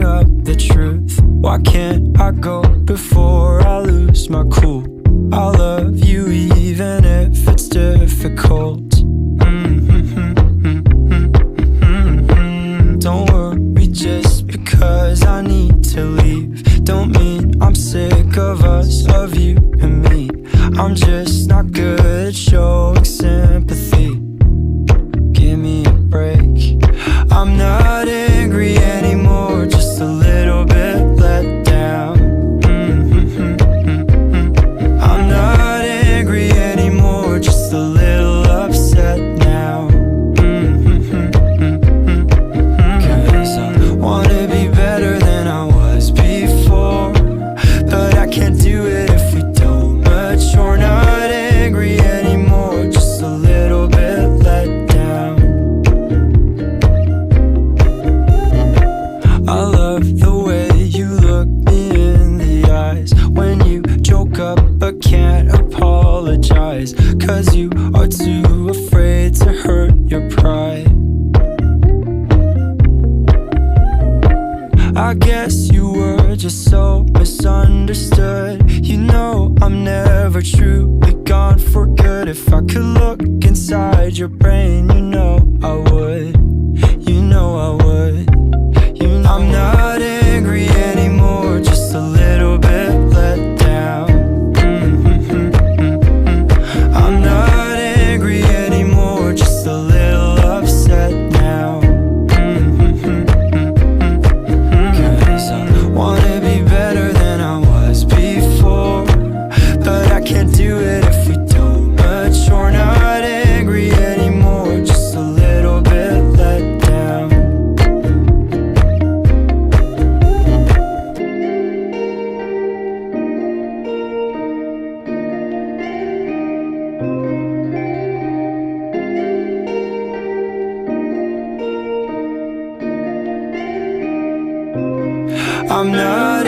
bring up the truth. Why can't I go before I lose my cool? I love you even if it's difficult. Don't worry just because I need to leave. Don't mean I'm sick of us, of you and me. I'm just not good at showing sympathy. Give me a break. I'm not angry anymore, just a little bit let down. I'm not angry anymore, just a little upset now. Cause I wanna be better than I was before, but I can't do it if we don't mature. Not angry anymore, just a little bit let down. I love the way you look me in the eyes when you joke up but can't apologize, cause you are too afraid to hurt your pride. I guess you were just so misunderstood. You know I'm never truly gone for good. If I could look inside your brain, you know I would. You know I would. You know I'm not angry anymore, just a little bit let down. I'm not angry anymore, just a little upset now. Cause I wanna be better than I was before, but I can't do it if we don't mature. Not angry anymore, just a little bit let down. I'm not